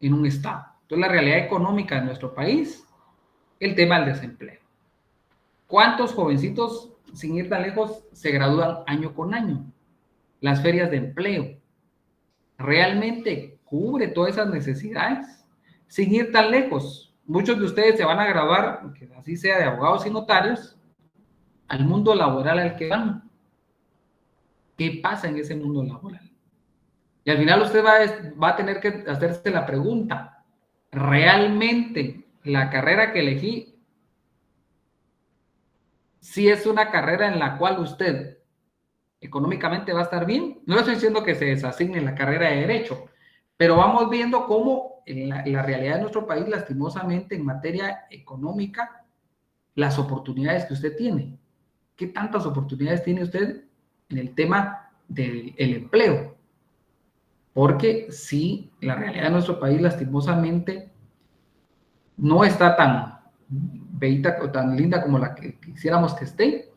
en un estado. Entonces, la realidad económica de nuestro país, el tema del desempleo. ¿Cuántos jovencitos, sin ir tan lejos, se gradúan año con año? Las ferias de empleo. ¿Realmente cubre todas esas necesidades? Sin ir tan lejos, muchos de ustedes se van a graduar, aunque así sea, de abogados y notarios, al mundo laboral al que van. ¿Qué pasa en ese mundo laboral? Y al final usted va a tener que hacerse la pregunta, ¿realmente la carrera que elegí si es una carrera en la cual usted económicamente va a estar bien? No estoy diciendo que se desasigne la carrera de Derecho, pero vamos viendo cómo en la realidad de nuestro país, lastimosamente, en materia económica, las oportunidades que usted tiene. ¿Qué tantas oportunidades tiene usted en el tema del empleo? Porque sí, la realidad de nuestro país, lastimosamente, no está tan bella o tan linda como la que quisiéramos que esté,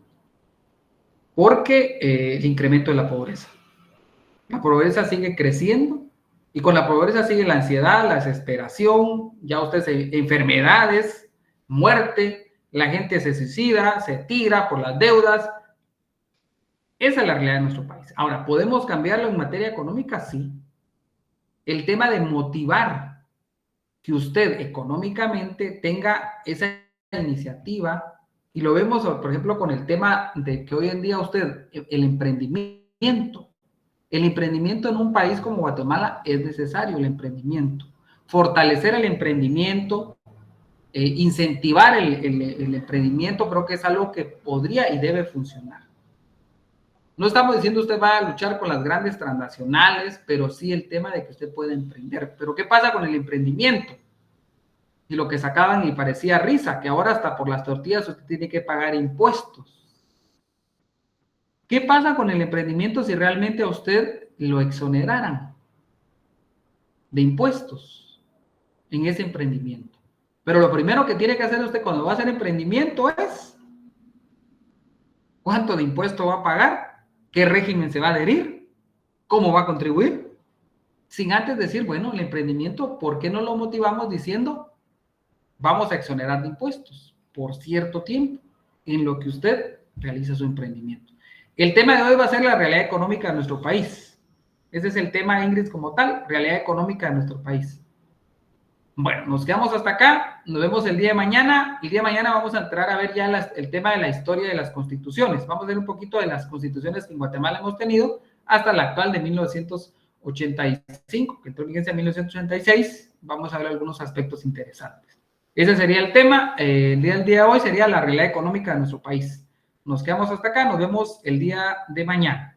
porque el incremento de la pobreza. La pobreza sigue creciendo y con la pobreza sigue la ansiedad, la desesperación, ya ustedes, enfermedades, muerte, la gente se suicida, se tira por las deudas. Esa es la realidad de nuestro país. Ahora, ¿podemos cambiarlo en materia económica? Sí. El tema de motivar que usted económicamente tenga esa iniciativa, y lo vemos, por ejemplo, con el tema de que hoy en día usted, el emprendimiento en un país como Guatemala es necesario, el emprendimiento. Fortalecer el emprendimiento, incentivar el emprendimiento, creo que es algo que podría y debe funcionar. No estamos diciendo usted va a luchar con las grandes transnacionales, pero sí el tema de que usted puede emprender. Pero ¿qué pasa con el emprendimiento? Y lo que sacaban y parecía risa, que ahora hasta por las tortillas usted tiene que pagar impuestos. ¿Qué pasa con el emprendimiento si realmente a usted lo exoneraran de impuestos en ese emprendimiento? Pero lo primero que tiene que hacer usted cuando va a hacer emprendimiento es ¿cuánto de impuesto va a pagar? ¿Qué régimen se va a adherir? ¿Cómo va a contribuir? Sin antes decir, bueno, el emprendimiento, ¿por qué no lo motivamos diciendo vamos a exonerar de impuestos por cierto tiempo en lo que usted realiza su emprendimiento? El tema de hoy va a ser la realidad económica de nuestro país. Ese es el tema, Ingrid, como tal, realidad económica de nuestro país. Bueno, nos quedamos hasta acá, nos vemos el día de mañana. El día de mañana vamos a entrar a ver ya el tema de la historia de las constituciones. Vamos a ver un poquito de las constituciones que en Guatemala hemos tenido hasta la actual de 1985, que entró en vigencia en 1986. Vamos a ver algunos aspectos interesantes. Ese sería el tema. El día de hoy sería la realidad económica de nuestro país. Nos quedamos hasta acá, nos vemos el día de mañana.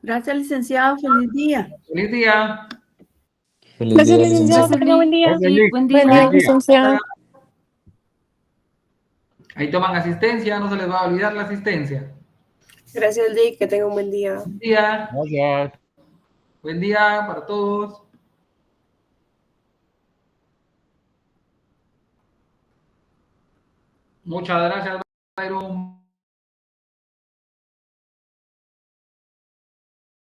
Gracias, licenciado. Feliz día. Feliz día. Gracias, licenciado. Que tenga buen día. Sí, buen día. Buen día, licenciado. Ahí toman asistencia, no se les va a olvidar la asistencia. Gracias, Dick. Que tenga un buen día. Buen día. Gracias. Buen día para todos. Muchas gracias, Byron.